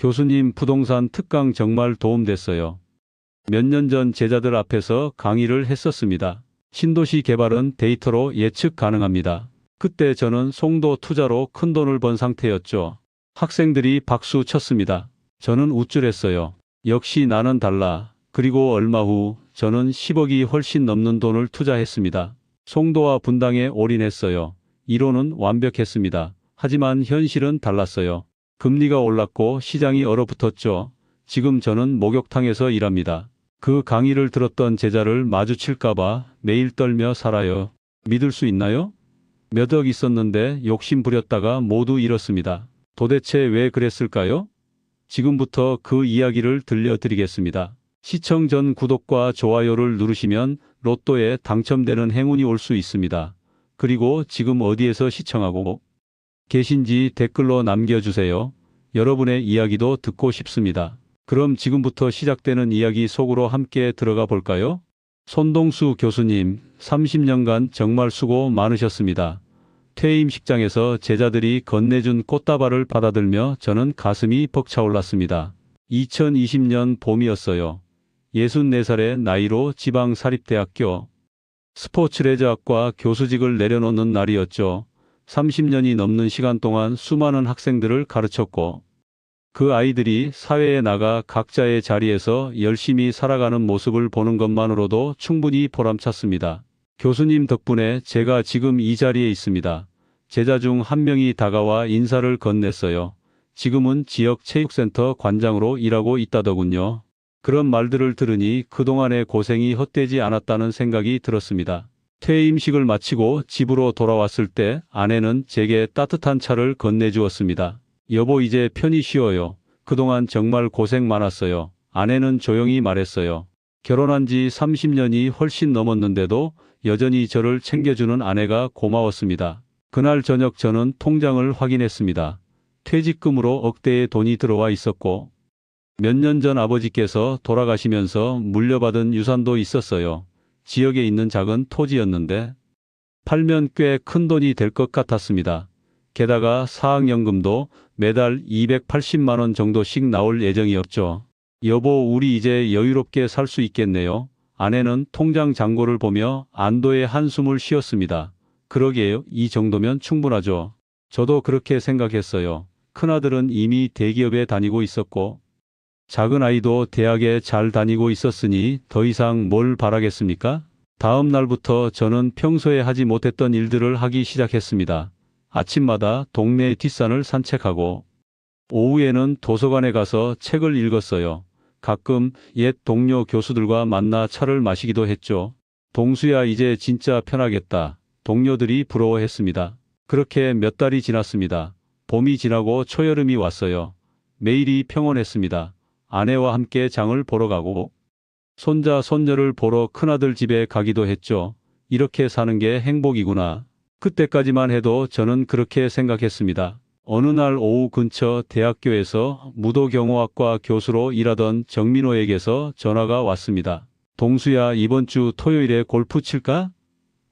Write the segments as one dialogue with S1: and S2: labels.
S1: 교수님, 부동산 특강 정말 도움됐어요. 몇 년 전 제자들 앞에서 강의를 했었습니다. 신도시 개발은 데이터로 예측 가능합니다. 그때 저는 송도 투자로 큰돈을 번 상태였죠. 학생들이 박수 쳤습니다. 저는 우쭐했어요. 역시 나는 달라. 그리고 얼마 후 저는 10억이 훨씬 넘는 돈을 투자했습니다. 송도와 분당에 올인했어요. 이론은 완벽했습니다. 하지만 현실은 달랐어요. 금리가 올랐고 시장이 얼어붙었죠. 지금 저는 목욕탕에서 일합니다. 그 강의를 들었던 제자를 마주칠까봐 매일 떨며 살아요. 믿을 수 있나요? 몇 억 있었는데 욕심 부렸다가 모두 잃었습니다. 도대체 왜 그랬을까요? 지금부터 그 이야기를 들려드리겠습니다. 시청 전 구독과 좋아요를 누르시면 로또에 당첨되는 행운이 올 수 있습니다. 그리고 지금 어디에서 시청하고 계신지 댓글로 남겨주세요. 여러분의 이야기도 듣고 싶습니다. 그럼 지금부터 시작되는 이야기 속으로 함께 들어가 볼까요? 손동수 교수님, 30년간 정말 수고 많으셨습니다. 퇴임식장에서 제자들이 건네준 꽃다발을 받아들며 저는 가슴이 벅차올랐습니다. 2020년 봄이었어요. 64살의 나이로 지방사립대학교 스포츠레저학과 교수직을 내려놓는 날이었죠. 30년이 넘는 시간 동안 수많은 학생들을 가르쳤고 그 아이들이 사회에 나가 각자의 자리에서 열심히 살아가는 모습을 보는 것만으로도 충분히 보람찼습니다. 교수님 덕분에 제가 지금 이 자리에 있습니다. 제자 중 한 명이 다가와 인사를 건넸어요. 지금은 지역 체육센터 관장으로 일하고 있다더군요. 그런 말들을 들으니 그동안의 고생이 헛되지 않았다는 생각이 들었습니다. 퇴임식을 마치고 집으로 돌아왔을 때 아내는 제게 따뜻한 차를 건네주었습니다. 여보, 이제 편히 쉬어요. 그동안 정말 고생 많았어요. 아내는 조용히 말했어요. 결혼한 지 30년이 훨씬 넘었는데도 여전히 저를 챙겨주는 아내가 고마웠습니다. 그날 저녁 저는 통장을 확인했습니다. 퇴직금으로 억대의 돈이 들어와 있었고 몇 년 전 아버지께서 돌아가시면서 물려받은 유산도 있었어요. 지역에 있는 작은 토지였는데 팔면 꽤 큰 돈이 될 것 같았습니다. 게다가 사학연금도 매달 280만 원 정도씩 나올 예정이었죠. 여보, 우리 이제 여유롭게 살 수 있겠네요. 아내는 통장 잔고를 보며 안도의 한숨을 쉬었습니다. 그러게요. 이 정도면 충분하죠. 저도 그렇게 생각했어요. 큰아들은 이미 대기업에 다니고 있었고 작은 아이도 대학에 잘 다니고 있었으니 더 이상 뭘 바라겠습니까? 다음 날부터 저는 평소에 하지 못했던 일들을 하기 시작했습니다. 아침마다 동네 뒷산을 산책하고 오후에는 도서관에 가서 책을 읽었어요. 가끔 옛 동료 교수들과 만나 차를 마시기도 했죠. 동수야, 이제 진짜 편하겠다. 동료들이 부러워했습니다. 그렇게 몇 달이 지났습니다. 봄이 지나고 초여름이 왔어요. 매일이 평온했습니다. 아내와 함께 장을 보러 가고 손자, 손녀를 보러 큰아들 집에 가기도 했죠. 이렇게 사는 게 행복이구나. 그때까지만 해도 저는 그렇게 생각했습니다. 어느 날 오후 근처 대학교에서 무도경호학과 교수로 일하던 정민호에게서 전화가 왔습니다. 동수야, 이번 주 토요일에 골프 칠까?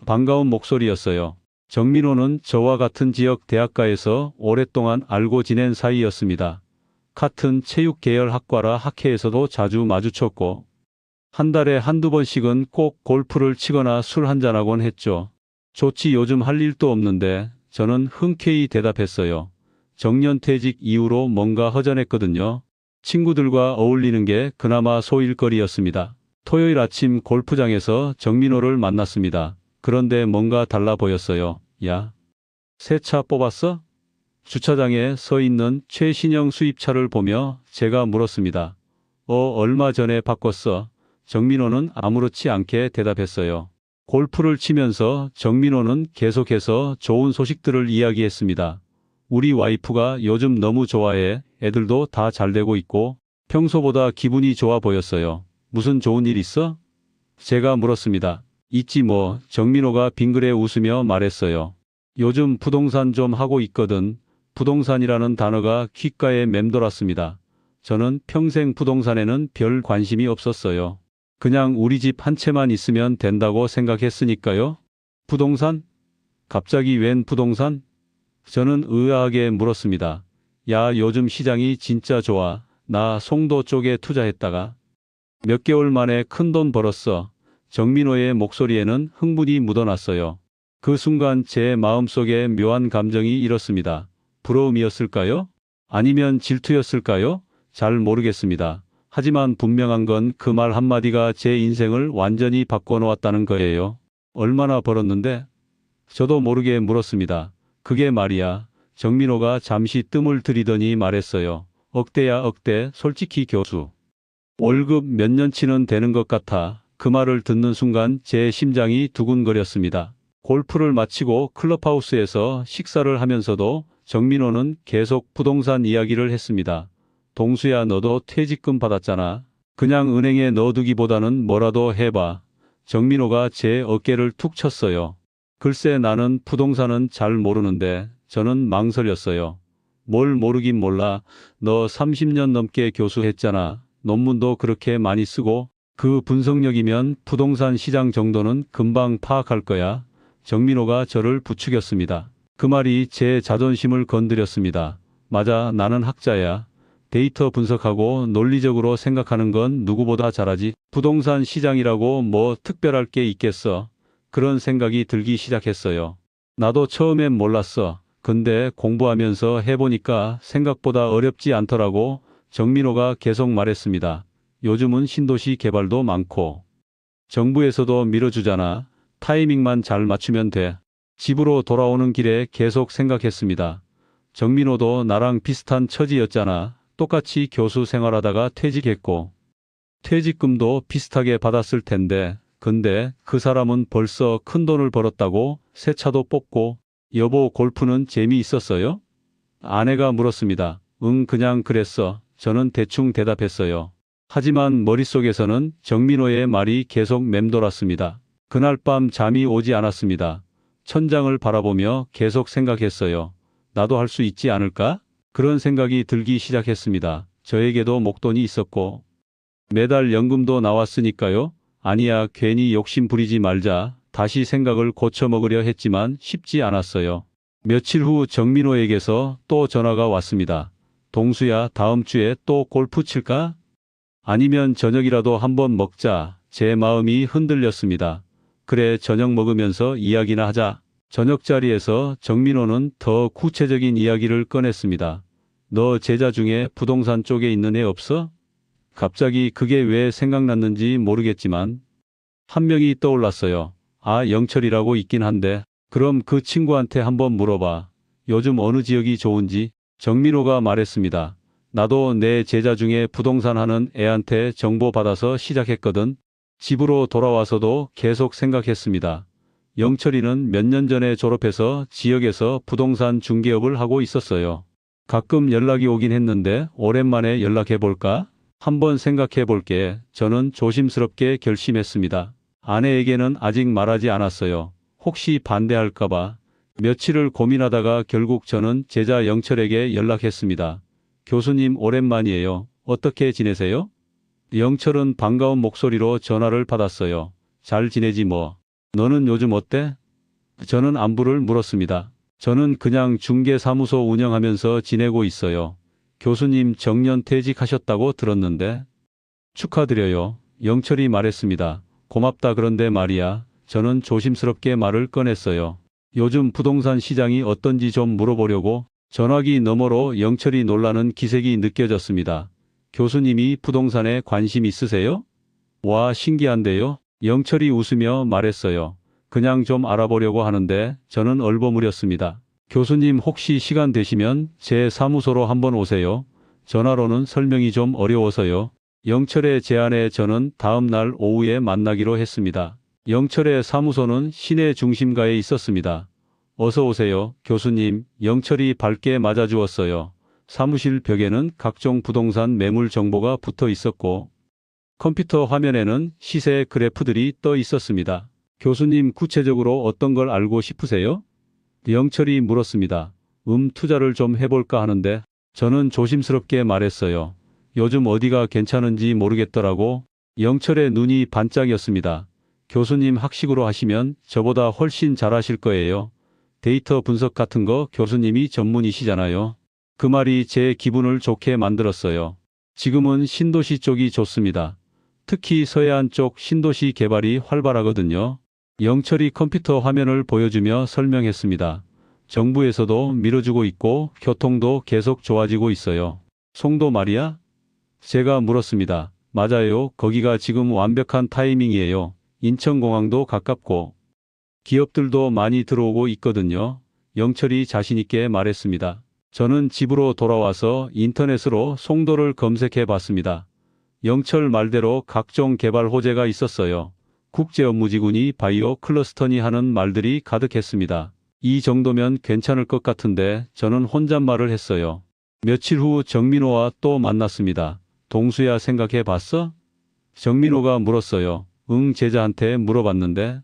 S1: 반가운 목소리였어요. 정민호는 저와 같은 지역 대학가에서 오랫동안 알고 지낸 사이였습니다. 같은 체육 계열 학과라 학회에서도 자주 마주쳤고 한 달에 한두 번씩은 꼭 골프를 치거나 술 한잔하곤 했죠. 좋지, 요즘 할 일도 없는데. 저는 흔쾌히 대답했어요. 정년퇴직 이후로 뭔가 허전했거든요. 친구들과 어울리는 게 그나마 소일거리였습니다. 토요일 아침 골프장에서 정민호를 만났습니다. 그런데 뭔가 달라 보였어요. 야, 새 차 뽑았어? 주차장에 서 있는 최신형 수입차를 보며 제가 물었습니다. 얼마 전에 바꿨어. 정민호는 아무렇지 않게 대답했어요. 골프를 치면서 정민호는 계속해서 좋은 소식들을 이야기했습니다. 우리 와이프가 요즘 너무 좋아해. 애들도 다 잘되고 있고 평소보다 기분이 좋아 보였어요. 무슨 좋은 일 있어? 제가 물었습니다. 있지 뭐. 정민호가 빙그레 웃으며 말했어요. 요즘 부동산 좀 하고 있거든. 부동산이라는 단어가 귓가에 맴돌았습니다. 저는 평생 부동산에는 별 관심이 없었어요. 그냥 우리 집 한 채만 있으면 된다고 생각했으니까요. 부동산? 갑자기 웬 부동산? 저는 의아하게 물었습니다. 야, 요즘 시장이 진짜 좋아. 나 송도 쪽에 투자했다가 몇 개월 만에 큰돈 벌었어. 정민호의 목소리에는 흥분이 묻어났어요. 그 순간 제 마음속에 묘한 감정이 일었습니다. 부러움이었을까요? 아니면 질투였을까요? 잘 모르겠습니다. 하지만 분명한 건 그 말 한마디가 제 인생을 완전히 바꿔놓았다는 거예요. 얼마나 벌었는데? 저도 모르게 물었습니다. 그게 말이야. 정민호가 잠시 뜸을 들이더니 말했어요. 억대야 억대, 솔직히 교수. 월급 몇 년치는 되는 것 같아. 그 말을 듣는 순간 제 심장이 두근거렸습니다. 골프를 마치고 클럽하우스에서 식사를 하면서도 정민호는 계속 부동산 이야기를 했습니다. 동수야, 너도 퇴직금 받았잖아. 그냥 은행에 넣어두기보다는 뭐라도 해봐. 정민호가 제 어깨를 툭 쳤어요. 글쎄, 나는 부동산은 잘 모르는데. 저는 망설였어요. 뭘 모르긴 몰라. 너 30년 넘게 교수했잖아. 논문도 그렇게 많이 쓰고 그 분석력이면 부동산 시장 정도는 금방 파악할 거야. 정민호가 저를 부추겼습니다. 그 말이 제 자존심을 건드렸습니다. 맞아, 나는 학자야. 데이터 분석하고 논리적으로 생각하는 건 누구보다 잘하지. 부동산 시장이라고 뭐 특별할 게 있겠어. 그런 생각이 들기 시작했어요. 나도 처음엔 몰랐어. 근데 공부하면서 해보니까 생각보다 어렵지 않더라고. 정민호가 계속 말했습니다. 요즘은 신도시 개발도 많고 정부에서도 밀어주잖아. 타이밍만 잘 맞추면 돼. 집으로 돌아오는 길에 계속 생각했습니다. 정민호도 나랑 비슷한 처지였잖아. 똑같이 교수 생활하다가 퇴직했고 퇴직금도 비슷하게 받았을 텐데 근데 그 사람은 벌써 큰 돈을 벌었다고 새 차도 뽑고 여보, 골프는 재미있었어요? 아내가 물었습니다. 응, 그냥 그랬어. 저는 대충 대답했어요. 하지만 머릿속에서는 정민호의 말이 계속 맴돌았습니다. 그날 밤 잠이 오지 않았습니다. 천장을 바라보며 계속 생각했어요. 나도 할 수 있지 않을까? 그런 생각이 들기 시작했습니다. 저에게도 목돈이 있었고 매달 연금도 나왔으니까요. 아니야, 괜히 욕심 부리지 말자. 다시 생각을 고쳐먹으려 했지만 쉽지 않았어요. 며칠 후 정민호에게서 또 전화가 왔습니다. 동수야, 다음 주에 또 골프 칠까? 아니면 저녁이라도 한번 먹자. 제 마음이 흔들렸습니다. 그래, 저녁 먹으면서 이야기나 하자. 저녁 자리에서 정민호는 더 구체적인 이야기를 꺼냈습니다. 너 제자 중에 부동산 쪽에 있는 애 없어? 갑자기 그게 왜 생각났는지 모르겠지만 한 명이 떠올랐어요. 아, 영철이라고 있긴 한데 그럼 그 친구한테 한번 물어봐. 요즘 어느 지역이 좋은지. 정민호가 말했습니다. 나도 내 제자 중에 부동산 하는 애한테 정보 받아서 시작했거든. 집으로 돌아와서도 계속 생각했습니다. 영철이는 몇 년 전에 졸업해서 지역에서 부동산 중개업을 하고 있었어요. 가끔 연락이 오긴 했는데 오랜만에 연락해볼까? 한번 생각해볼게. 저는 조심스럽게 결심했습니다. 아내에게는 아직 말하지 않았어요. 혹시 반대할까봐. 며칠을 고민하다가 결국 저는 제자 영철에게 연락했습니다. 교수님, 오랜만이에요. 어떻게 지내세요? 영철은 반가운 목소리로 전화를 받았어요. 잘 지내지 뭐. 너는 요즘 어때? 저는 안부를 물었습니다. 저는 그냥 중개사무소 운영하면서 지내고 있어요. 교수님 정년 퇴직하셨다고 들었는데. 축하드려요. 영철이 말했습니다. 고맙다. 그런데 말이야. 저는 조심스럽게 말을 꺼냈어요. 요즘 부동산 시장이 어떤지 좀 물어보려고. 전화기 너머로 영철이 놀라는 기색이 느껴졌습니다. 교수님이 부동산에 관심 있으세요? 와, 신기한데요? 영철이 웃으며 말했어요. 그냥 좀 알아보려고 하는데. 저는 얼버무렸습니다. 교수님, 혹시 시간 되시면 제 사무소로 한번 오세요. 전화로는 설명이 좀 어려워서요. 영철의 제안에 저는 다음 날 오후에 만나기로 했습니다. 영철의 사무소는 시내 중심가에 있었습니다. 어서 오세요, 교수님. 영철이 밝게 맞아주었어요. 사무실 벽에는 각종 부동산 매물 정보가 붙어 있었고 컴퓨터 화면에는 시세 그래프들이 떠 있었습니다. 교수님, 구체적으로 어떤 걸 알고 싶으세요? 영철이 물었습니다. 투자를 좀 해볼까 하는데. 저는 조심스럽게 말했어요. 요즘 어디가 괜찮은지 모르겠더라고. 영철의 눈이 반짝였습니다. 교수님, 학식으로 하시면 저보다 훨씬 잘하실 거예요. 데이터 분석 같은 거 교수님이 전문이시잖아요. 그 말이 제 기분을 좋게 만들었어요. 지금은 신도시 쪽이 좋습니다. 특히 서해안 쪽 신도시 개발이 활발하거든요. 영철이 컴퓨터 화면을 보여주며 설명했습니다. 정부에서도 밀어주고 있고 교통도 계속 좋아지고 있어요. 송도 말이야? 제가 물었습니다. 맞아요. 거기가 지금 완벽한 타이밍이에요. 인천공항도 가깝고 기업들도 많이 들어오고 있거든요. 영철이 자신있게 말했습니다. 저는 집으로 돌아와서 인터넷으로 송도를 검색해 봤습니다. 영철 말대로 각종 개발 호재가 있었어요. 국제업무지구니 바이오 클러스터니 하는 말들이 가득했습니다. 이 정도면 괜찮을 것 같은데 저는 혼잣말을 했어요. 며칠 후 정민호와 또 만났습니다. 동수야 생각해 봤어? 정민호가 물었어요. 응, 제자한테 물어봤는데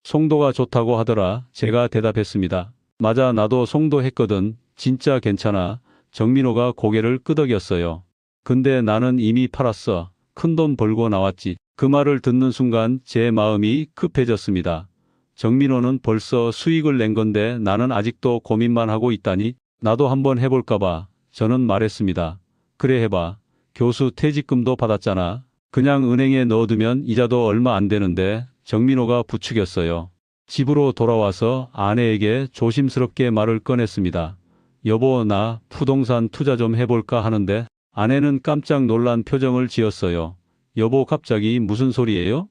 S1: 송도가 좋다고 하더라. 제가 대답했습니다. 맞아, 나도 송도 했거든. 진짜 괜찮아. 정민호가 고개를 끄덕였어요. 근데 나는 이미 팔았어. 큰돈 벌고 나왔지. 그 말을 듣는 순간 제 마음이 급해졌습니다. 정민호는 벌써 수익을 낸 건데 나는 아직도 고민만 하고 있다니. 나도 한번 해볼까 봐. 저는 말했습니다. 그래, 해봐. 교수 퇴직금도 받았잖아. 그냥 은행에 넣어두면 이자도 얼마 안 되는데. 정민호가 부추겼어요. 집으로 돌아와서 아내에게 조심스럽게 말을 꺼냈습니다. 여보, 나 부동산 투자 좀 해볼까 하는데. 아내는 깜짝 놀란 표정을 지었어요. 여보, 갑자기 무슨 소리예요?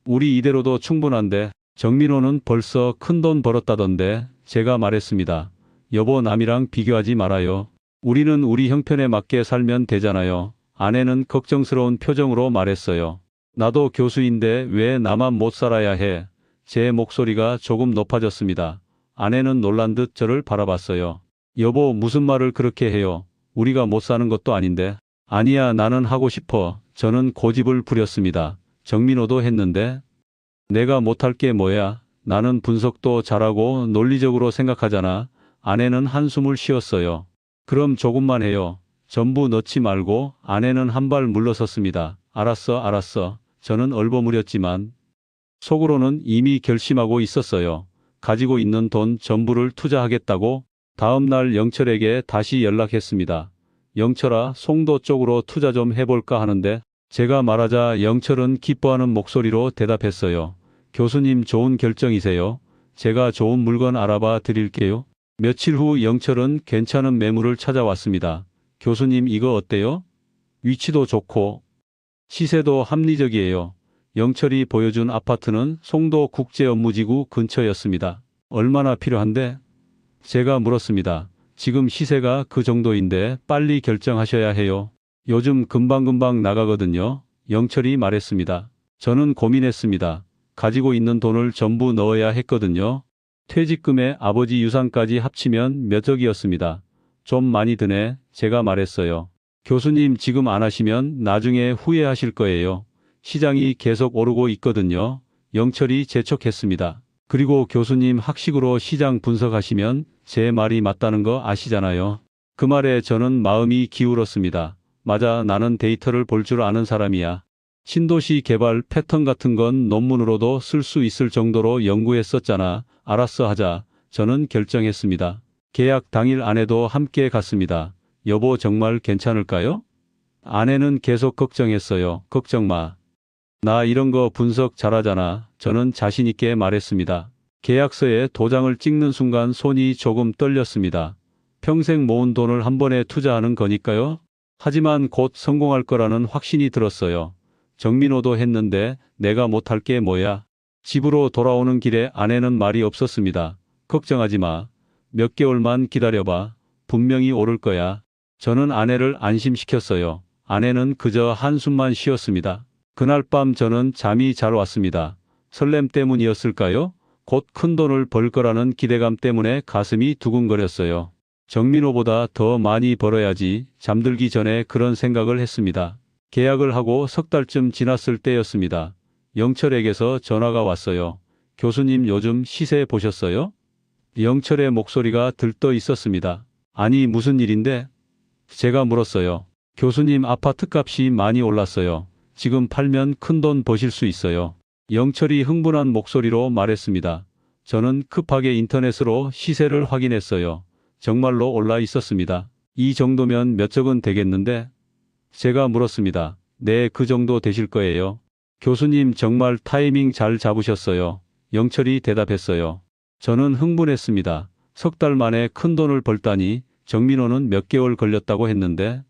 S1: 우리 이대로도 충분한데. 정민호는 벌써 큰돈 벌었다던데. 제가 말했습니다. 여보, 남이랑 비교하지 말아요. 우리는 우리 형편에 맞게 살면 되잖아요. 아내는 걱정스러운 표정으로 말했어요. 나도 교수인데 왜 나만 못 살아야 해? 제 목소리가 조금 높아졌습니다. 아내는 놀란 듯 저를 바라봤어요. 여보, 무슨 말을 그렇게 해요? 우리가 못 사는 것도 아닌데. 아니야, 나는 하고 싶어. 저는 고집을 부렸습니다. 정민호도 했는데. 내가 못할 게 뭐야? 나는 분석도 잘하고 논리적으로 생각하잖아. 아내는 한숨을 쉬었어요. 그럼 조금만 해요. 전부 넣지 말고. 아내는 한 발 물러섰습니다. 알았어. 저는 얼버무렸지만 속으로는 이미 결심하고 있었어요. 가지고 있는 돈 전부를 투자하겠다고. 다음 날 영철에게 다시 연락했습니다. 영철아, 송도 쪽으로 투자 좀 해볼까 하는데. 제가 말하자 영철은 기뻐하는 목소리로 대답했어요. 교수님, 좋은 결정이세요. 제가 좋은 물건 알아봐 드릴게요. 며칠 후 영철은 괜찮은 매물을 찾아왔습니다. 교수님, 이거 어때요? 위치도 좋고 시세도 합리적이에요. 영철이 보여준 아파트는 송도 국제업무지구 근처였습니다. 얼마나 필요한데? 제가 물었습니다. 지금 시세가 그 정도인데 빨리 결정하셔야 해요. 요즘 금방금방 나가거든요. 영철이 말했습니다. 저는 고민했습니다. 가지고 있는 돈을 전부 넣어야 했거든요. 퇴직금에 아버지 유산까지 합치면 몇 억이었습니다. 좀 많이 드네. 제가 말했어요. 교수님, 지금 안 하시면 나중에 후회하실 거예요. 시장이 계속 오르고 있거든요. 영철이 재촉했습니다. 그리고 교수님, 학식으로 시장 분석하시면 제 말이 맞다는 거 아시잖아요. 그 말에 저는 마음이 기울었습니다. 맞아, 나는 데이터를 볼 줄 아는 사람이야. 신도시 개발 패턴 같은 건 논문으로도 쓸 수 있을 정도로 연구했었잖아. 알았어, 하자. 저는 결정했습니다. 계약 당일 아내도 함께 갔습니다. 여보, 정말 괜찮을까요? 아내는 계속 걱정했어요. 걱정 마. 나 이런 거 분석 잘하잖아. 저는 자신 있게 말했습니다. 계약서에 도장을 찍는 순간 손이 조금 떨렸습니다. 평생 모은 돈을 한 번에 투자하는 거니까요. 하지만 곧 성공할 거라는 확신이 들었어요. 정민호도 했는데 내가 못할 게 뭐야? 집으로 돌아오는 길에 아내는 말이 없었습니다. 걱정하지 마. 몇 개월만 기다려봐. 분명히 오를 거야. 저는 아내를 안심시켰어요. 아내는 그저 한숨만 쉬었습니다. 그날 밤 저는 잠이 잘 왔습니다. 설렘 때문이었을까요? 곧 큰 돈을 벌 거라는 기대감 때문에 가슴이 두근거렸어요. 정민호보다 더 많이 벌어야지. 잠들기 전에 그런 생각을 했습니다. 계약을 하고 석 달쯤 지났을 때였습니다. 영철에게서 전화가 왔어요. 교수님, 요즘 시세 보셨어요? 영철의 목소리가 들떠 있었습니다. 아니, 무슨 일인데? 제가 물었어요. 교수님, 아파트 값이 많이 올랐어요. 지금 팔면 큰 돈 버실 수 있어요. 영철이 흥분한 목소리로 말했습니다. 저는 급하게 인터넷으로 시세를 확인했어요. 정말로 올라 있었습니다. 이 정도면 몇 억은 되겠는데? 제가 물었습니다. 네, 그 정도 되실 거예요. 교수님 정말 타이밍 잘 잡으셨어요. 영철이 대답했어요. 저는 흥분했습니다. 3달 만에 큰 돈을 벌다니 정민호는 몇 개월 걸렸다고 했는데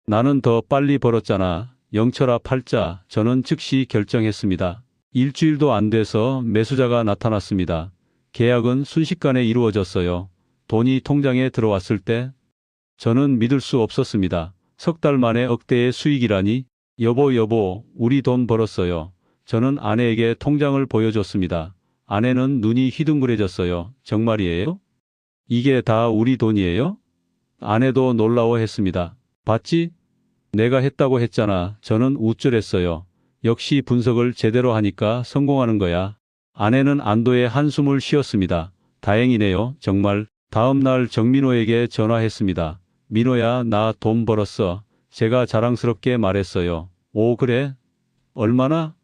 S1: 나는 더 빨리 벌었잖아. 영철아 팔자. 저는 즉시 결정했습니다. 일주일도 안 돼서 매수자가 나타났습니다. 계약은 순식간에 이루어졌어요. 돈이 통장에 들어왔을 때 저는 믿을 수 없었습니다. 3달 만에 억대의 수익이라니. 여보, 우리 돈 벌었어요. 저는 아내에게 통장을 보여줬습니다. 아내는 눈이 휘둥그레졌어요. 정말이에요? 이게 다 우리 돈이에요? 아내도 놀라워했습니다. 봤지? 내가 했다고 했잖아. 저는 우쭐했어요. 역시 분석을 제대로 하니까 성공하는 거야. 아내는 안도의 한숨을 쉬었습니다. 다행이네요. 정말. 다음 날 정민호에게 전화했습니다. 민호야, 나 돈 벌었어. 제가 자랑스럽게 말했어요. 오, 그래? 얼마나?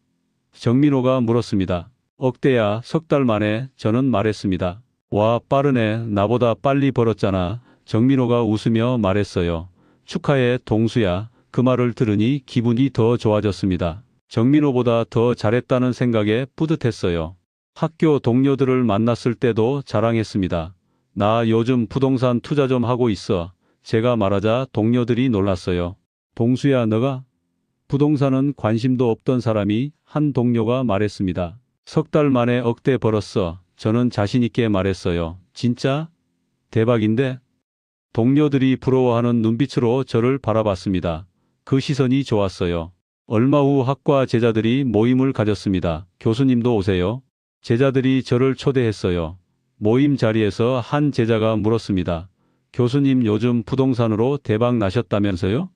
S1: 정민호가 물었습니다. 억대야. 3달 만에. 저는 말했습니다. 와, 빠르네. 나보다 빨리 벌었잖아. 정민호가 웃으며 말했어요. 축하해, 동수야. 그 말을 들으니 기분이 더 좋아졌습니다. 정민호보다 더 잘했다는 생각에 뿌듯했어요. 학교 동료들을 만났을 때도 자랑했습니다. 나 요즘 부동산 투자 좀 하고 있어. 제가 말하자 동료들이 놀랐어요. 동수야, 너가? 부동산은 관심도 없던 사람이 한 동료가 말했습니다. 3달 만에 억대 벌었어. 저는 자신 있게 말했어요. 진짜? 대박인데? 동료들이 부러워하는 눈빛으로 저를 바라봤습니다. 그 시선이 좋았어요. 얼마 후 학과 제자들이 모임을 가졌습니다. 교수님도 오세요. 제자들이 저를 초대했어요. 모임 자리에서 한 제자가 물었습니다. 교수님 요즘 부동산으로 대박 나셨다면서요?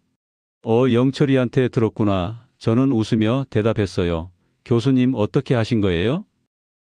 S1: 영철이한테 들었구나. 저는 웃으며 대답했어요. 교수님 어떻게 하신 거예요?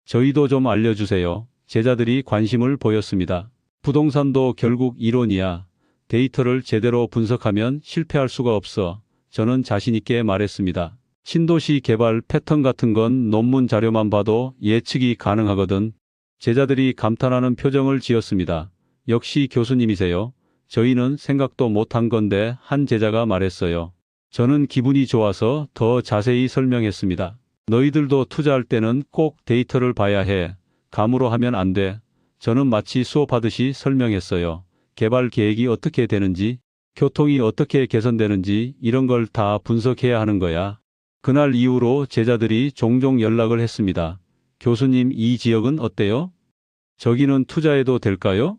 S1: 저희도 좀 알려주세요. 제자들이 관심을 보였습니다. 부동산도 결국 이론이야. 데이터를 제대로 분석하면 실패할 수가 없어. 저는 자신 있게 말했습니다. 신도시 개발 패턴 같은 건 논문 자료만 봐도 예측이 가능하거든. 제자들이 감탄하는 표정을 지었습니다. 역시 교수님이세요. 저희는 생각도 못한 건데 한 제자가 말했어요. 저는 기분이 좋아서 더 자세히 설명했습니다. 너희들도 투자할 때는 꼭 데이터를 봐야 해. 감으로 하면 안 돼. 저는 마치 수업하듯이 설명했어요. 개발 계획이 어떻게 되는지, 교통이 어떻게 개선되는지 이런 걸 다 분석해야 하는 거야. 그날 이후로 제자들이 종종 연락을 했습니다. 교수님, 이 지역은 어때요? 저기는 투자해도 될까요?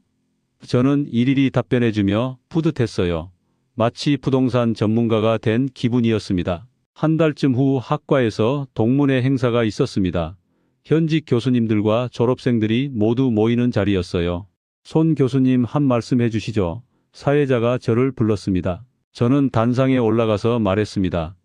S1: 저는 일일이 답변해주며 뿌듯했어요. 마치 부동산 전문가가 된 기분이었습니다. 한 달쯤 후 학과에서 동문회 행사가 있었습니다. 현직 교수님들과 졸업생들이 모두 모이는 자리였어요. 손 교수님 한 말씀 해주시죠. 사회자가 저를 불렀습니다. 저는 단상에 올라가서 말했습니다.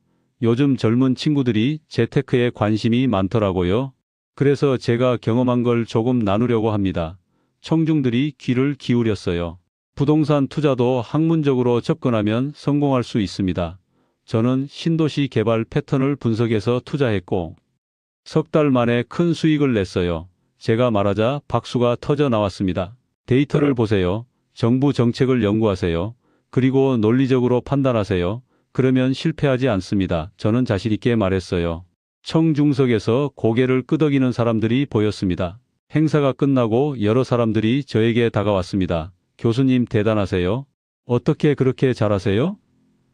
S1: 요즘 젊은 친구들이 재테크에 관심이 많더라고요. 그래서 제가 경험한 걸 조금 나누려고 합니다. 청중들이 귀를 기울였어요. 부동산 투자도 학문적으로 접근하면 성공할 수 있습니다. 저는 신도시 개발 패턴을 분석해서 투자했고 3달 만에 큰 수익을 냈어요. 제가 말하자 박수가 터져 나왔습니다. 데이터를 보세요. 정부 정책을 연구하세요. 그리고 논리적으로 판단하세요. 그러면 실패하지 않습니다. 저는 자신 있게 말했어요. 청중석에서 고개를 끄덕이는 사람들이 보였습니다. 행사가 끝나고 여러 사람들이 저에게 다가왔습니다. 교수님 대단하세요. 어떻게 그렇게 잘하세요?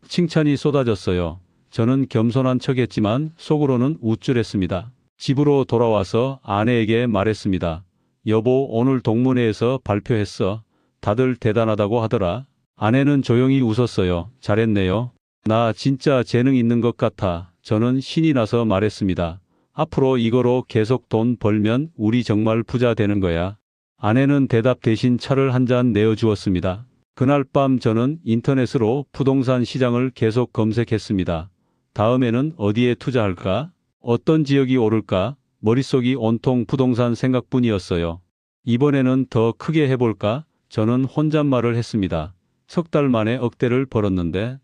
S1: 칭찬이 쏟아졌어요. 저는 겸손한 척했지만 속으로는 우쭐했습니다. 집으로 돌아와서 아내에게 말했습니다. 여보, 오늘 동문회에서 발표했어. 다들 대단하다고 하더라. 아내는 조용히 웃었어요. 잘했네요. 나 진짜 재능 있는 것 같아. 저는 신이 나서 말했습니다. 앞으로 이거로 계속 돈 벌면 우리 정말 부자 되는 거야. 아내는 대답 대신 차를 한 잔 내어주었습니다. 그날 밤 저는 인터넷으로 부동산 시장을 계속 검색했습니다. 다음에는 어디에 투자할까? 어떤 지역이 오를까? 머릿속이 온통 부동산 생각뿐이었어요. 이번에는 더 크게 해볼까? 저는 혼잣말을 했습니다. 3달 만에 억대를 벌었는데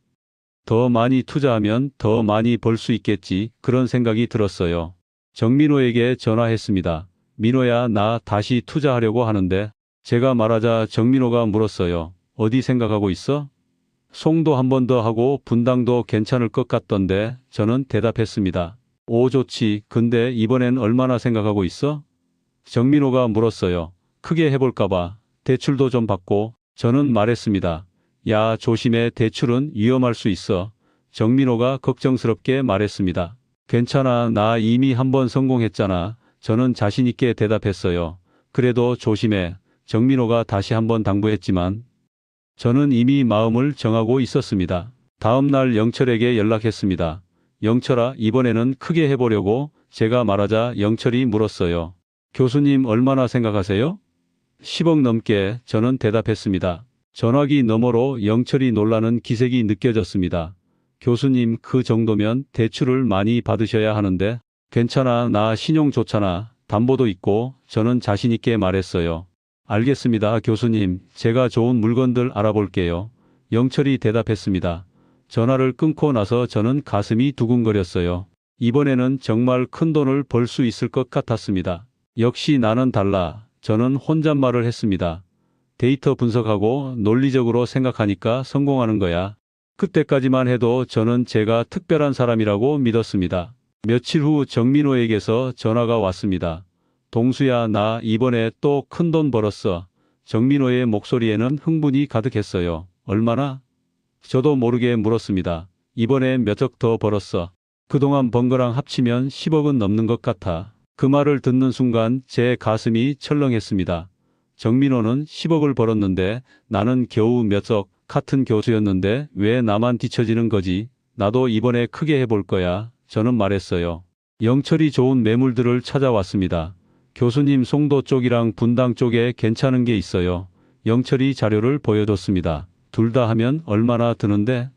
S1: 더 많이 투자하면 더 많이 벌 수 있겠지. 그런 생각이 들었어요. 정민호에게 전화했습니다. 민호야, 나 다시 투자하려고 하는데. 제가 말하자 정민호가 물었어요. 어디 생각하고 있어? 송도 한 번 더 하고 분당도 괜찮을 것 같던데 저는 대답했습니다. 오, 좋지. 근데 이번엔 얼마나 생각하고 있어? 정민호가 물었어요. 크게 해볼까봐 대출도 좀 받고. 저는 말했습니다. 야, 조심해. 대출은 위험할 수 있어. 정민호가 걱정스럽게 말했습니다. 괜찮아. 나 이미 한 번 성공했잖아. 저는 자신 있게 대답했어요. 그래도 조심해. 정민호가 다시 한 번 당부했지만 저는 이미 마음을 정하고 있었습니다. 다음 날 영철에게 연락했습니다. 영철아, 이번에는 크게 해보려고. 제가 말하자 영철이 물었어요. 교수님 얼마나 생각하세요? 10억 넘게. 저는 대답했습니다. 전화기 너머로 영철이 놀라는 기색이 느껴졌습니다. 교수님, 그 정도면 대출을 많이 받으셔야 하는데. 괜찮아. 나 신용 좋잖아. 담보도 있고. 저는 자신 있게 말했어요. 알겠습니다, 교수님. 제가 좋은 물건들 알아볼게요. 영철이 대답했습니다. 전화를 끊고 나서 저는 가슴이 두근거렸어요. 이번에는 정말 큰 돈을 벌 수 있을 것 같았습니다. 역시 나는 달라. 저는 혼잣말을 했습니다. 데이터 분석하고 논리적으로 생각하니까 성공하는 거야. 그때까지만 해도 저는 제가 특별한 사람이라고 믿었습니다. 며칠 후 정민호에게서 전화가 왔습니다. 동수야, 나 이번에 또 큰 돈 벌었어. 정민호의 목소리에는 흥분이 가득했어요. 얼마나? 저도 모르게 물었습니다. 이번에 몇 억 더 벌었어. 그동안 번 거랑 합치면 10억은 넘는 것 같아. 그 말을 듣는 순간 제 가슴이 철렁했습니다. 정민호는 10억을 벌었는데 나는 겨우 몇 억. 같은 교수였는데 왜 나만 뒤처지는 거지? 나도 이번에 크게 해볼 거야. 저는 말했어요. 영철이 좋은 매물들을 찾아왔습니다. 교수님, 송도 쪽이랑 분당 쪽에 괜찮은 게 있어요. 영철이 자료를 보여줬습니다. 둘 다 하면 얼마나 드는데?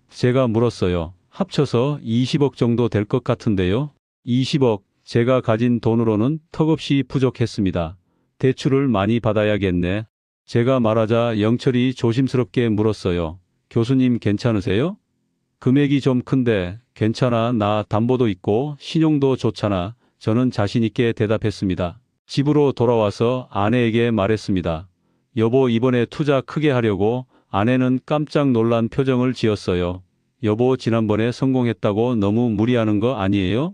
S1: 제가 물었어요. 합쳐서 20억 정도 될 것 같은데요. 20억. 제가 가진 돈으로는 턱없이 부족했습니다. 대출을 많이 받아야겠네. 제가 말하자 영철이 조심스럽게 물었어요. 교수님 괜찮으세요? 금액이 좀 큰데. 괜찮아. 나 담보도 있고 신용도 좋잖아. 저는 자신 있게 대답했습니다. 집으로 돌아와서 아내에게 말했습니다. 여보, 이번에 투자 크게 하려고. 아내는 깜짝 놀란 표정을 지었어요. 여보, 지난번에 성공했다고 너무 무리하는 거 아니에요?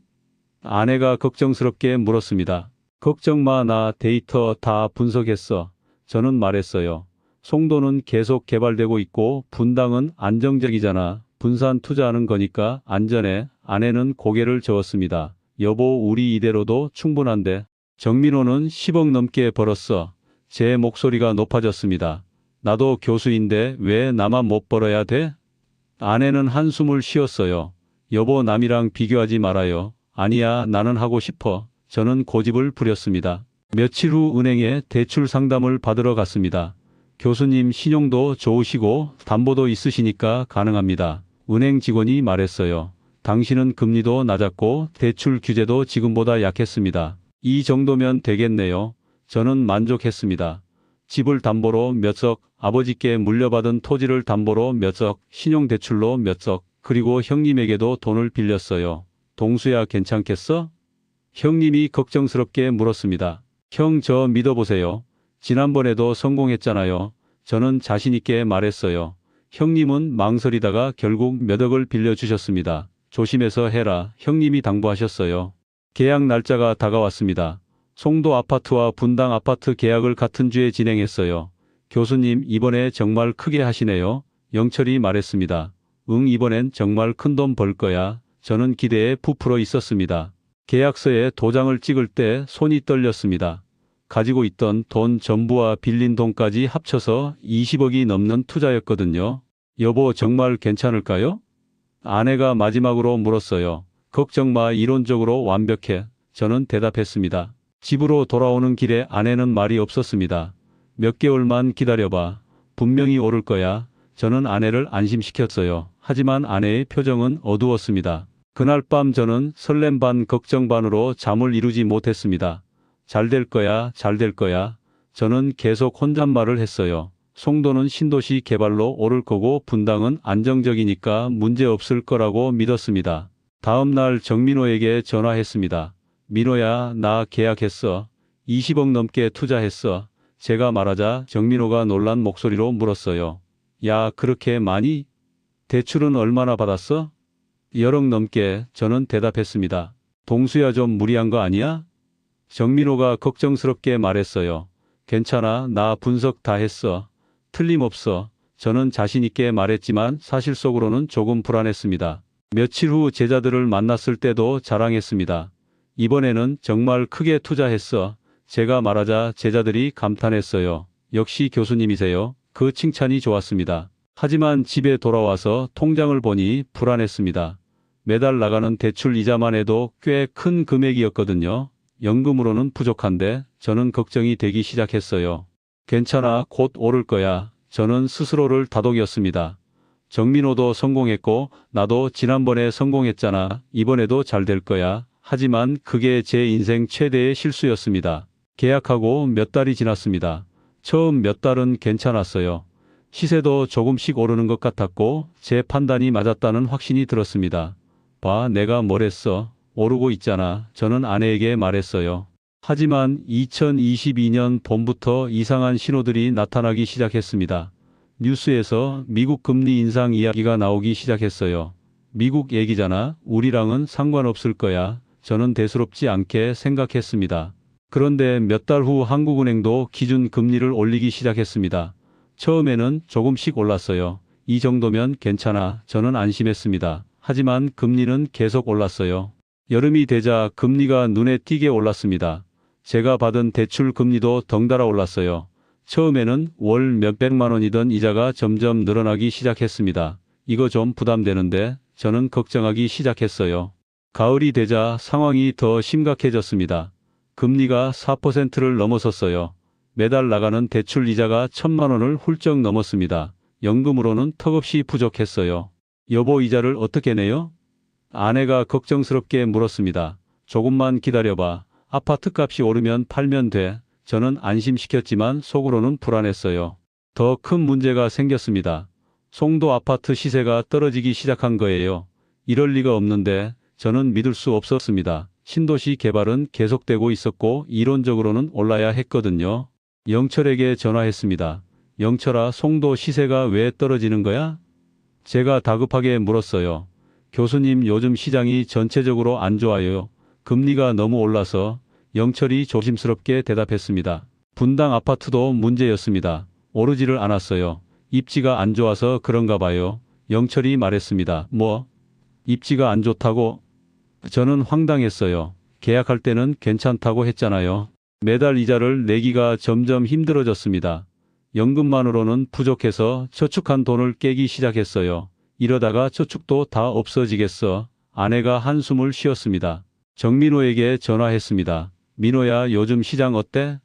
S1: 아내가 걱정스럽게 물었습니다. 걱정 마. 나 데이터 다 분석했어. 저는 말했어요. 송도는 계속 개발되고 있고 분당은 안정적이잖아. 분산 투자하는 거니까 안전해. 아내는 고개를 저었습니다. 여보, 우리 이대로도 충분한데. 정민호는 10억 넘게 벌었어. 제 목소리가 높아졌습니다. 나도 교수인데 왜 나만 못 벌어야 돼? 아내는 한숨을 쉬었어요. 여보, 남이랑 비교하지 말아요. 아니야, 나는 하고 싶어. 저는 고집을 부렸습니다. 며칠 후 은행에 대출 상담을 받으러 갔습니다. 교수님, 신용도 좋으시고 담보도 있으시니까 가능합니다. 은행 직원이 말했어요. 당신은 금리도 낮았고 대출 규제도 지금보다 약했습니다. 이 정도면 되겠네요. 저는 만족했습니다. 집을 담보로 몇 억, 아버지께 물려받은 토지를 담보로 몇 억, 신용대출로 몇 억, 그리고 형님에게도 돈을 빌렸어요. 동수야, 괜찮겠어? 형님이 걱정스럽게 물었습니다. 형, 저 믿어보세요. 지난번에도 성공했잖아요. 저는 자신 있게 말했어요. 형님은 망설이다가 결국 몇 억을 빌려주셨습니다. 조심해서 해라. 형님이 당부하셨어요. 계약 날짜가 다가왔습니다. 송도 아파트와 분당 아파트 계약을 같은 주에 진행했어요. 교수님, 이번에 정말 크게 하시네요. 영철이 말했습니다. 응, 이번엔 정말 큰 돈 벌 거야. 저는 기대에 부풀어 있었습니다. 계약서에 도장을 찍을 때 손이 떨렸습니다. 가지고 있던 돈 전부와 빌린 돈까지 합쳐서 20억이 넘는 투자였거든요. 여보, 정말 괜찮을까요? 아내가 마지막으로 물었어요. 걱정 마. 이론적으로 완벽해. 저는 대답했습니다. 집으로 돌아오는 길에 아내는 말이 없었습니다. 몇 개월만 기다려봐. 분명히 오를 거야. 저는 아내를 안심시켰어요. 하지만 아내의 표정은 어두웠습니다. 그날 밤 저는 설렘 반 걱정 반으로 잠을 이루지 못했습니다. 잘 될 거야, 잘 될 거야. 저는 계속 혼잣말을 했어요. 송도는 신도시 개발로 오를 거고 분당은 안정적이니까 문제 없을 거라고 믿었습니다. 다음 날 정민호에게 전화했습니다. 민호야, 나 계약했어. 20억 넘게 투자했어. 제가 말하자 정민호가 놀란 목소리로 물었어요. 야, 그렇게 많이? 대출은 얼마나 받았어? 1억 넘게. 저는 대답했습니다. 동수야, 좀 무리한 거 아니야? 정민호가 걱정스럽게 말했어요. 괜찮아. 나 분석 다 했어. 틀림없어. 저는 자신 있게 말했지만 사실 속으로는 조금 불안했습니다. 며칠 후 제자들을 만났을 때도 자랑했습니다. 이번에는 정말 크게 투자했어. 제가 말하자 제자들이 감탄했어요. 역시 교수님이세요. 그 칭찬이 좋았습니다. 하지만 집에 돌아와서 통장을 보니 불안했습니다. 매달 나가는 대출 이자만 해도 꽤 큰 금액이었거든요. 연금으로는 부족한데 저는 걱정이 되기 시작했어요. 괜찮아, 곧 오를 거야. 저는 스스로를 다독였습니다. 정민호도 성공했고 나도 지난번에 성공했잖아. 이번에도 잘 될 거야. 하지만 그게 제 인생 최대의 실수였습니다. 계약하고 몇 달이 지났습니다. 처음 몇 달은 괜찮았어요. 시세도 조금씩 오르는 것 같았고 제 판단이 맞았다는 확신이 들었습니다. 봐, 내가 뭘 했어. 오르고 있잖아. 저는 아내에게 말했어요. 하지만 2022년 봄부터 이상한 신호들이 나타나기 시작했습니다. 뉴스에서 미국 금리 인상 이야기가 나오기 시작했어요. 미국 얘기잖아. 우리랑은 상관없을 거야. 저는 대수롭지 않게 생각했습니다. 그런데 몇 달 후 한국은행도 기준 금리를 올리기 시작했습니다. 처음에는 조금씩 올랐어요. 이 정도면 괜찮아. 저는 안심했습니다. 하지만 금리는 계속 올랐어요. 여름이 되자 금리가 눈에 띄게 올랐습니다. 제가 받은 대출 금리도 덩달아 올랐어요. 처음에는 월 몇백만 원이던 이자가 점점 늘어나기 시작했습니다. 이거 좀 부담되는데 저는 걱정하기 시작했어요. 가을이 되자 상황이 더 심각해졌습니다. 금리가 4%를 넘어섰어요. 매달 나가는 대출 이자가 1,000만 원을 훌쩍 넘었습니다. 연금으로는 턱없이 부족했어요. 여보, 이자를 어떻게 내요? 아내가 걱정스럽게 물었습니다. 조금만 기다려봐. 아파트 값이 오르면 팔면 돼. 저는 안심시켰지만 속으로는 불안했어요. 더 큰 문제가 생겼습니다. 송도 아파트 시세가 떨어지기 시작한 거예요. 이럴 리가 없는데 저는 믿을 수 없었습니다. 신도시 개발은 계속되고 있었고 이론적으로는 올라야 했거든요. 영철에게 전화했습니다. 영철아, 송도 시세가 왜 떨어지는 거야? 제가 다급하게 물었어요. 교수님, 요즘 시장이 전체적으로 안 좋아요. 금리가 너무 올라서. 영철이 조심스럽게 대답했습니다. 분당 아파트도 문제였습니다. 오르지를 않았어요. 입지가 안 좋아서 그런가 봐요. 영철이 말했습니다. 뭐? 입지가 안 좋다고? 저는 황당했어요. 계약할 때는 괜찮다고 했잖아요. 매달 이자를 내기가 점점 힘들어졌습니다. 연금만으로는 부족해서 저축한 돈을 깨기 시작했어요. 이러다가 저축도 다 없어지겠어. 아내가 한숨을 쉬었습니다. 정민호에게 전화했습니다. 민호야, 요즘 시장 어때?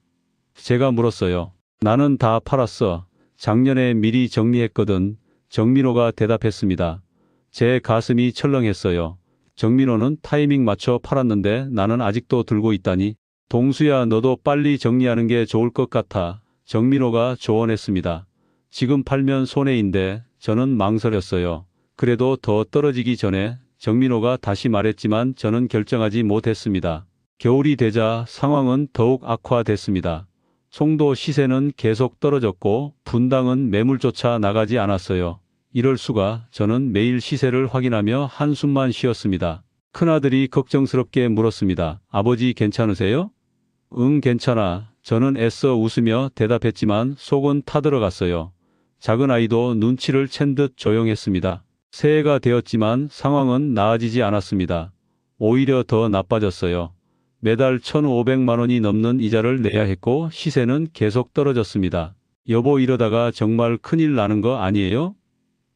S1: 제가 물었어요. 나는 다 팔았어. 작년에 미리 정리했거든. 정민호가 대답했습니다. 제 가슴이 철렁했어요. 정민호는 타이밍 맞춰 팔았는데 나는 아직도 들고 있다니. 동수야, 너도 빨리 정리하는 게 좋을 것 같아. 정민호가 조언했습니다. 지금 팔면 손해인데 저는 망설였어요. 그래도 더 떨어지기 전에 정민호가 다시 말했지만 저는 결정하지 못했습니다. 겨울이 되자 상황은 더욱 악화됐습니다. 송도 시세는 계속 떨어졌고 분당은 매물조차 나가지 않았어요. 이럴 수가. 저는 매일 시세를 확인하며 한숨만 쉬었습니다. 큰아들이 걱정스럽게 물었습니다. 아버지 괜찮으세요? 응, 괜찮아. 저는 애써 웃으며 대답했지만 속은 타들어갔어요. 작은 아이도 눈치를 챈 듯 조용했습니다. 새해가 되었지만 상황은 나아지지 않았습니다. 오히려 더 나빠졌어요. 매달 1,500만 원이 넘는 이자를 내야 했고 시세는 계속 떨어졌습니다. 여보, 이러다가 정말 큰일 나는 거 아니에요?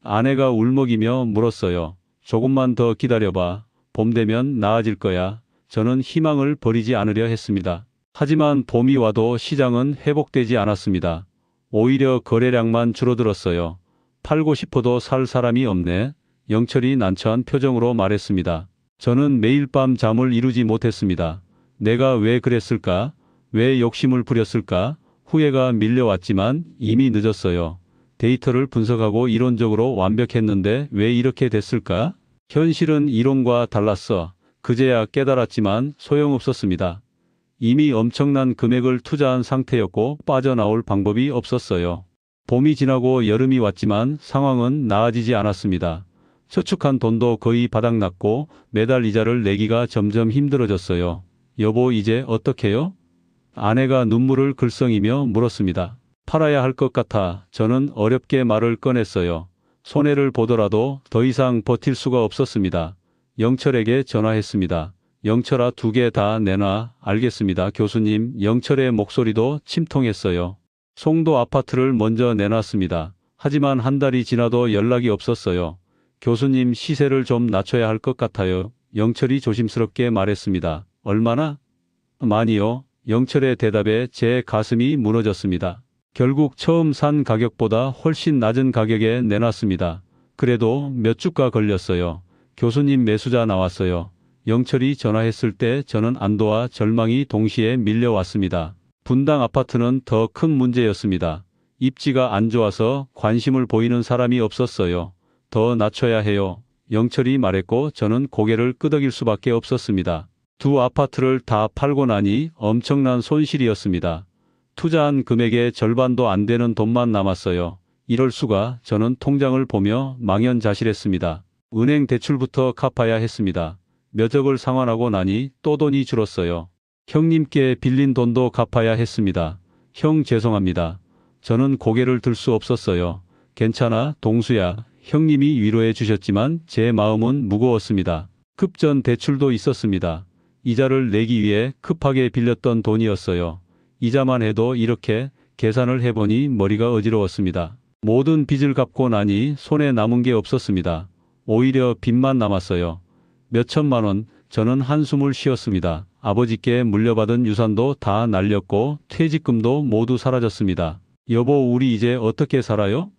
S1: 아내가 울먹이며 물었어요. 조금만 더 기다려봐. 봄 되면 나아질 거야. 저는 희망을 버리지 않으려 했습니다. 하지만 봄이 와도 시장은 회복되지 않았습니다. 오히려 거래량만 줄어들었어요. 팔고 싶어도 살 사람이 없네. 영철이 난처한 표정으로 말했습니다. 저는 매일 밤 잠을 이루지 못했습니다. 내가 왜 그랬을까? 왜 욕심을 부렸을까? 후회가 밀려왔지만 이미 늦었어요. 데이터를 분석하고 이론적으로 완벽했는데 왜 이렇게 됐을까? 현실은 이론과 달랐어. 그제야 깨달았지만 소용없었습니다. 이미 엄청난 금액을 투자한 상태였고 빠져나올 방법이 없었어요. 봄이 지나고 여름이 왔지만 상황은 나아지지 않았습니다. 저축한 돈도 거의 바닥났고 매달 이자를 내기가 점점 힘들어졌어요. 여보, 이제 어떡해요? 아내가 눈물을 글썽이며 물었습니다. 팔아야 할 것 같아 저는 어렵게 말을 꺼냈어요. 손해를 보더라도 더 이상 버틸 수가 없었습니다. 영철에게 전화했습니다. 영철아, 2개 다 내놔. 알겠습니다, 교수님. 영철의 목소리도 침통했어요. 송도 아파트를 먼저 내놨습니다. 하지만 한 달이 지나도 연락이 없었어요. 교수님, 시세를 좀 낮춰야 할 것 같아요. 영철이 조심스럽게 말했습니다. 얼마나? 많이요. 영철의 대답에 제 가슴이 무너졌습니다. 결국 처음 산 가격보다 훨씬 낮은 가격에 내놨습니다. 그래도 몇 주가 걸렸어요. 교수님, 매수자 나왔어요. 영철이 전화했을 때 저는 안도와 절망이 동시에 밀려왔습니다. 분당 아파트는 더 큰 문제였습니다. 입지가 안 좋아서 관심을 보이는 사람이 없었어요. 더 낮춰야 해요. 영철이 말했고 저는 고개를 끄덕일 수밖에 없었습니다. 2 아파트를 다 팔고 나니 엄청난 손실이었습니다. 투자한 금액의 절반도 안 되는 돈만 남았어요. 이럴 수가. 저는 통장을 보며 망연자실했습니다. 은행 대출부터 갚아야 했습니다. 몇 억을 상환하고 나니 또 돈이 줄었어요. 형님께 빌린 돈도 갚아야 했습니다. 형, 죄송합니다. 저는 고개를 들 수 없었어요. 괜찮아, 동수야. 형님이 위로해 주셨지만 제 마음은 무거웠습니다. 급전 대출도 있었습니다. 이자를 내기 위해 급하게 빌렸던 돈이었어요. 이자만 해도 이렇게 계산을 해보니 머리가 어지러웠습니다. 모든 빚을 갚고 나니 손에 남은 게 없었습니다. 오히려 빚만 남았어요. 몇 천만 원. 저는 한숨을 쉬었습니다. 아버지께 물려받은 유산도 다 날렸고 퇴직금도 모두 사라졌습니다. 여보, 우리 이제 어떻게 살아요?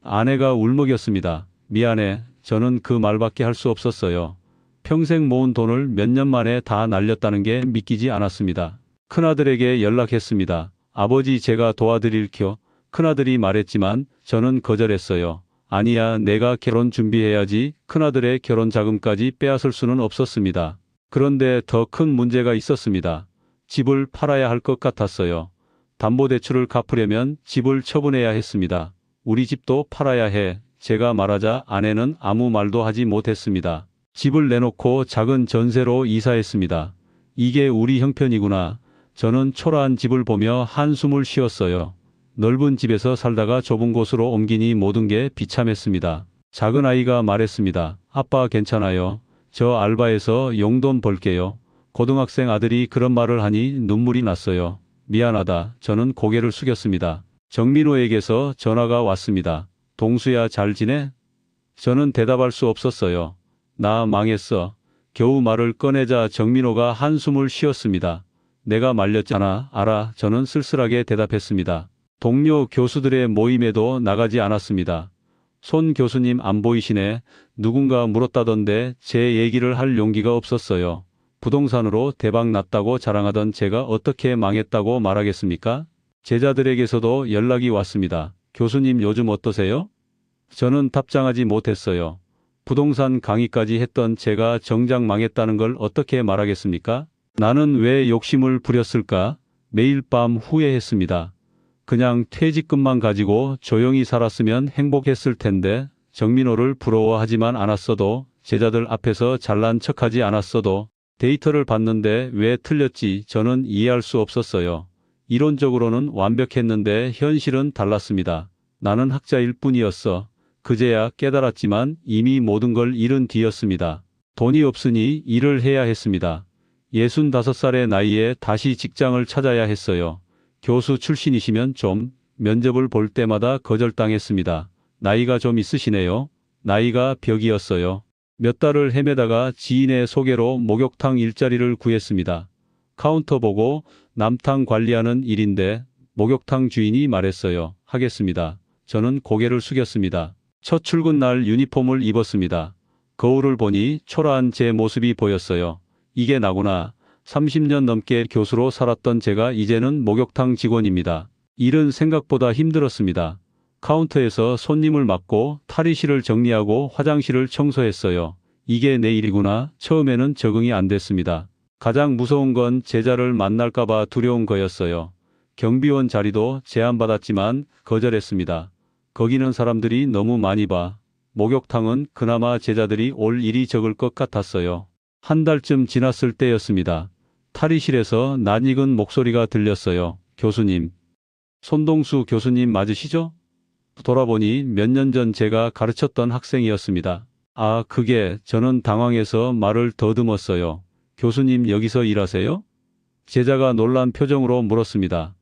S1: 아내가 울먹였습니다. 미안해. 저는 그 말밖에 할 수 없었어요. 평생 모은 돈을 몇 년 만에 다 날렸다는 게 믿기지 않았습니다. 큰아들에게 연락했습니다. 아버지, 제가 도와드릴게요. 큰아들이 말했지만 저는 거절했어요. 아니야, 내가 결혼 준비해야지. 큰아들의 결혼 자금까지 빼앗을 수는 없었습니다. 그런데 더 큰 문제가 있었습니다. 집을 팔아야 할 것 같았어요. 담보대출을 갚으려면 집을 처분해야 했습니다. 우리 집도 팔아야 해. 제가 말하자 아내는 아무 말도 하지 못했습니다. 집을 내놓고 작은 전세로 이사했습니다. 이게 우리 형편이구나. 저는 초라한 집을 보며 한숨을 쉬었어요. 넓은 집에서 살다가 좁은 곳으로 옮기니 모든 게 비참했습니다. 작은 아이가 말했습니다. 아빠, 괜찮아요. 저 알바해서 용돈 벌게요. 고등학생 아들이 그런 말을 하니 눈물이 났어요. 미안하다. 저는 고개를 숙였습니다. 정민호에게서 전화가 왔습니다. 동수야, 잘 지내? 저는 대답할 수 없었어요. 나 망했어. 겨우 말을 꺼내자 정민호가 한숨을 쉬었습니다. 내가 말렸잖아. 알아. 저는 쓸쓸하게 대답했습니다. 동료 교수들의 모임에도 나가지 않았습니다. 손 교수님 안 보이시네. 누군가 물었다던데 제 얘기를 할 용기가 없었어요. 부동산으로 대박 났다고 자랑하던 제가 어떻게 망했다고 말하겠습니까? 제자들에게서도 연락이 왔습니다. 교수님, 요즘 어떠세요? 저는 답장하지 못했어요. 부동산 강의까지 했던 제가 정작 망했다는 걸 어떻게 말하겠습니까? 나는 왜 욕심을 부렸을까? 매일 밤 후회했습니다. 그냥 퇴직금만 가지고 조용히 살았으면 행복했을 텐데, 정민호를 부러워하지만 않았어도, 제자들 앞에서 잘난 척하지 않았어도, 데이터를 봤는데 왜 틀렸지 저는 이해할 수 없었어요. 이론적으로는 완벽했는데 현실은 달랐습니다. 나는 학자일 뿐이었어. 그제야 깨달았지만 이미 모든 걸 잃은 뒤였습니다. 돈이 없으니 일을 해야 했습니다. 65살의 나이에 다시 직장을 찾아야 했어요. 교수 출신이시면 좀. 면접을 볼 때마다 거절당했습니다. 나이가 좀 있으시네요. 나이가 벽이었어요. 몇 달을 헤매다가 지인의 소개로 목욕탕 일자리를 구했습니다. 카운터 보고 남탕 관리하는 일인데 목욕탕 주인이 말했어요. 하겠습니다. 저는 고개를 숙였습니다. 첫 출근 날 유니폼을 입었습니다. 거울을 보니 초라한 제 모습이 보였어요. 이게 나구나. 30년 넘게 교수로 살았던 제가 이제는 목욕탕 직원입니다. 일은 생각보다 힘들었습니다. 카운터에서 손님을 맡고 탈의실을 정리하고 화장실을 청소했어요. 이게 내 일이구나. 처음에는 적응이 안 됐습니다. 가장 무서운 건 제자를 만날까봐 두려운 거였어요. 경비원 자리도 제안받았지만 거절했습니다. 거기는 사람들이 너무 많이 봐. 목욕탕은 그나마 제자들이 올 일이 적을 것 같았어요. 한 달쯤 지났을 때였습니다. 탈의실에서 낯익은 목소리가 들렸어요. 교수님. 손동수 교수님 맞으시죠? 돌아보니 몇 년 전 제가 가르쳤던 학생이었습니다. 아, 그게 저는 당황해서 말을 더듬었어요. 교수님 여기서 일하세요? 제자가 놀란 표정으로 물었습니다.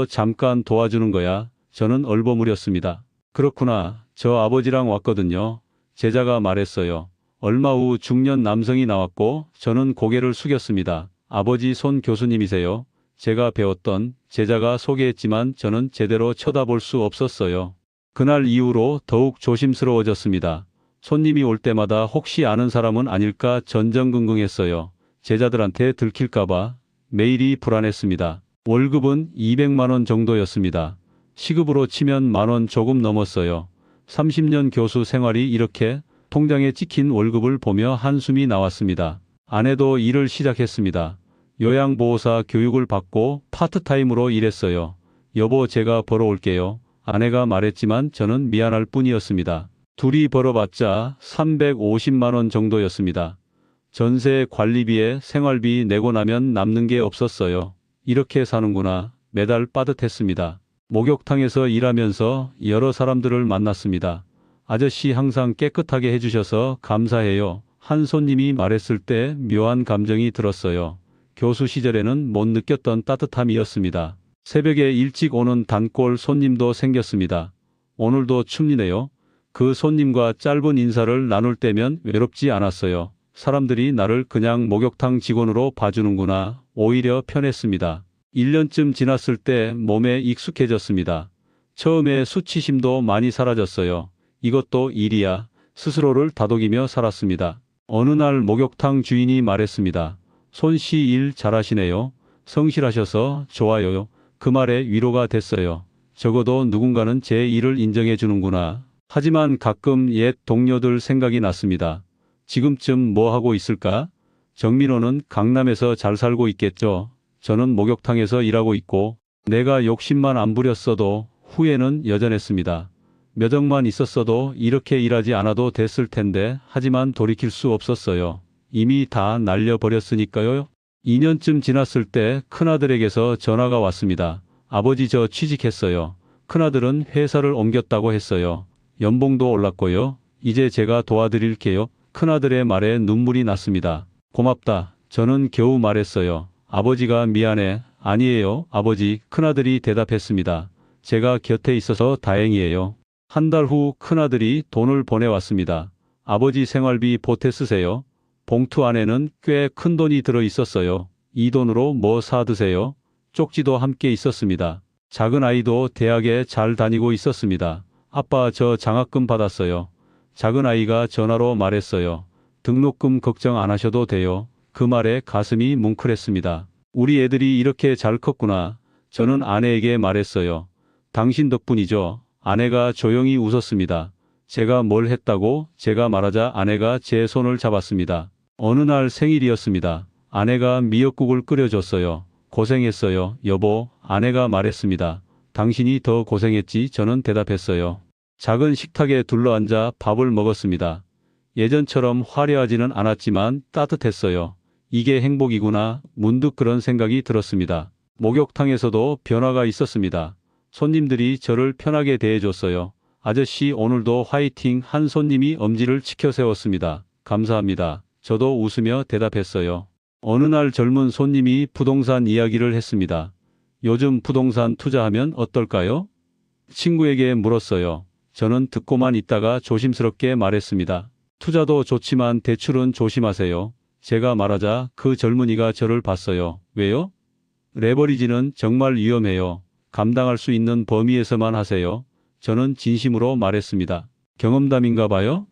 S1: 잠깐 도와주는 거야. 저는 얼버무렸습니다. 그렇구나. 저 아버지랑 왔거든요. 제자가 말했어요. 얼마 후 중년 남성이 나왔고 저는 고개를 숙였습니다. 아버지 손 교수님이세요? 제가 배웠던 제자가 소개했지만 저는 제대로 쳐다볼 수 없었어요. 그날 이후로 더욱 조심스러워졌습니다. 손님이 올 때마다 혹시 아는 사람은 아닐까 전전긍긍했어요. 제자들한테 들킬까봐 매일이 불안했습니다. 월급은 200만 원 정도였습니다. 시급으로 치면 10,000원 조금 넘었어요. 30년 교수 생활이 이렇게 통장에 찍힌 월급을 보며 한숨이 나왔습니다. 아내도 일을 시작했습니다. 요양보호사 교육을 받고 파트타임으로 일했어요. 여보 제가 벌어올게요. 아내가 말했지만 저는 미안할 뿐이었습니다. 둘이 벌어봤자 350만 원 정도였습니다. 전세 관리비에 생활비 내고 나면 남는 게 없었어요. 이렇게 사는구나. 매달 빠듯했습니다. 목욕탕에서 일하면서 여러 사람들을 만났습니다. 아저씨 항상 깨끗하게 해주셔서 감사해요. 한 손님이 말했을 때 묘한 감정이 들었어요. 교수 시절에는 못 느꼈던 따뜻함이었습니다. 새벽에 일찍 오는 단골 손님도 생겼습니다. 오늘도 춥니네요. 그 손님과 짧은 인사를 나눌 때면 외롭지 않았어요. 사람들이 나를 그냥 목욕탕 직원으로 봐주는구나. 오히려 편했습니다. 1년쯤 지났을 때 몸에 익숙해졌습니다. 처음에 수치심도 많이 사라졌어요. 이것도 일이야. 스스로를 다독이며 살았습니다. 어느 날 목욕탕 주인이 말했습니다. 손씨 일 잘하시네요. 성실하셔서 좋아요. 그 말에 위로가 됐어요. 적어도 누군가는 제 일을 인정해 주는구나. 하지만 가끔 옛 동료들 생각이 났습니다. 지금쯤 뭐 하고 있을까? 정민호는 강남에서 잘 살고 있겠죠. 저는 목욕탕에서 일하고 있고 내가 욕심만 안 부렸어도 후회는 여전했습니다. 몇 억만 있었어도 이렇게 일하지 않아도 됐을 텐데 하지만 돌이킬 수 없었어요. 이미 다 날려버렸으니까요. 2년쯤 지났을 때 큰아들에게서 전화가 왔습니다. 아버지 저 취직했어요. 큰아들은 회사를 옮겼다고 했어요. 연봉도 올랐고요. 이제 제가 도와드릴게요. 큰아들의 말에 눈물이 났습니다. 고맙다. 저는 겨우 말했어요. 아버지가 미안해. 아니에요, 아버지. 큰아들이 대답했습니다. 제가 곁에 있어서 다행이에요. 한 달 후 큰아들이 돈을 보내왔습니다. 아버지 생활비 보태 쓰세요. 봉투 안에는 꽤 큰 돈이 들어 있었어요. 이 돈으로 뭐 사 드세요? 쪽지도 함께 있었습니다. 작은 아이도 대학에 잘 다니고 있었습니다. 아빠 저 장학금 받았어요. 작은 아이가 전화로 말했어요. 등록금 걱정 안 하셔도 돼요. 그 말에 가슴이 뭉클했습니다. 우리 애들이 이렇게 잘 컸구나. 저는 아내에게 말했어요. 당신 덕분이죠. 아내가 조용히 웃었습니다. 제가 뭘 했다고? 제가 말하자 아내가 제 손을 잡았습니다. 어느 날 생일이었습니다. 아내가 미역국을 끓여줬어요. 고생했어요, 여보. 아내가 말했습니다. 당신이 더 고생했지. 저는 대답했어요. 작은 식탁에 둘러앉아 밥을 먹었습니다. 예전처럼 화려하지는 않았지만 따뜻했어요. 이게 행복이구나. 문득 그런 생각이 들었습니다. 목욕탕에서도 변화가 있었습니다. 손님들이 저를 편하게 대해줬어요. 아저씨 오늘도 화이팅. 한 손님이 엄지를 치켜 세웠습니다. 감사합니다. 저도 웃으며 대답했어요. 어느 날 젊은 손님이 부동산 이야기를 했습니다. 요즘 부동산 투자하면 어떨까요? 친구에게 물었어요. 저는 듣고만 있다가 조심스럽게 말했습니다. 투자도 좋지만 대출은 조심하세요. 제가 말하자 그 젊은이가 저를 봤어요. 왜요? 레버리지는 정말 위험해요. 감당할 수 있는 범위에서만 하세요. 저는 진심으로 말했습니다. 경험담인가 봐요?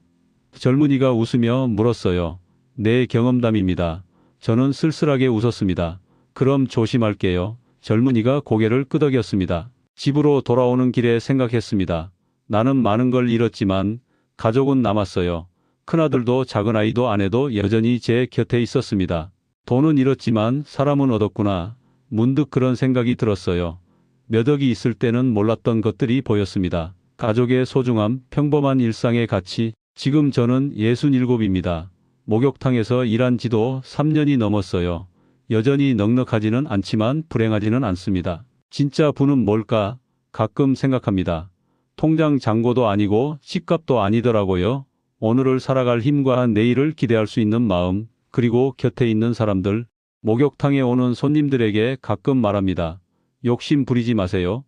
S1: 젊은이가 웃으며 물었어요. 네, 경험담입니다. 저는 쓸쓸하게 웃었습니다. 그럼 조심할게요. 젊은이가 고개를 끄덕였습니다. 집으로 돌아오는 길에 생각했습니다. 나는 많은 걸 잃었지만 가족은 남았어요. 큰아들도 작은아이도 아내도 여전히 제 곁에 있었습니다. 돈은 잃었지만 사람은 얻었구나. 문득 그런 생각이 들었어요. 몇 억이 있을 때는 몰랐던 것들이 보였습니다. 가족의 소중함, 평범한 일상의 가치. 지금 저는 67입니다. 목욕탕에서 일한 지도 3년이 넘었어요. 여전히 넉넉하지는 않지만 불행하지는 않습니다. 진짜 부는 뭘까? 가끔 생각합니다. 통장 잔고도 아니고 집값도 아니더라고요. 오늘을 살아갈 힘과 내일을 기대할 수 있는 마음, 그리고 곁에 있는 사람들. 목욕탕에 오는 손님들에게 가끔 말합니다. 욕심 부리지 마세요.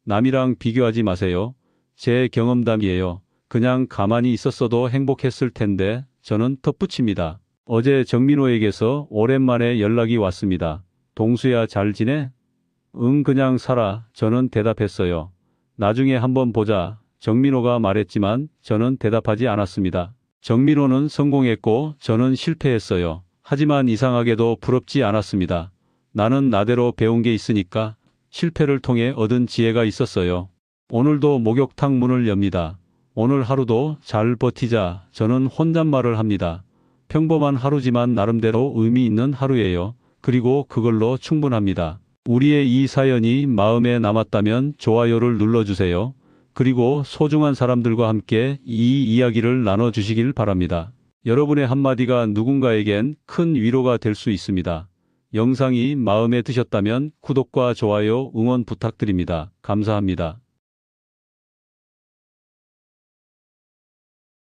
S1: 남이랑 비교하지 마세요. 제 경험담이에요. 그냥 가만히 있었어도 행복했을 텐데. 저는 덧붙입니다. 어제 정민호에게서 오랜만에 연락이 왔습니다. 동수야, 잘 지내? 응, 그냥 살아. 저는 대답했어요. 나중에 한번 보자. 정민호가 말했지만 저는 대답하지 않았습니다. 정민호는 성공했고 저는 실패했어요. 하지만 이상하게도 부럽지 않았습니다. 나는 나대로 배운 게 있으니까. 실패를 통해 얻은 지혜가 있었어요. 오늘도 목욕탕 문을 엽니다. 오늘 하루도 잘 버티자. 저는 혼잣말을 합니다. 평범한 하루지만 나름대로 의미 있는 하루예요. 그리고 그걸로 충분합니다. 우리의 이 사연이 마음에 남았다면 좋아요를 눌러주세요. 그리고 소중한 사람들과 함께 이 이야기를 나눠주시길 바랍니다. 여러분의 한마디가 누군가에겐 큰 위로가 될 수 있습니다. 영상이 마음에 드셨다면 구독과 좋아요, 응원 부탁드립니다. 감사합니다.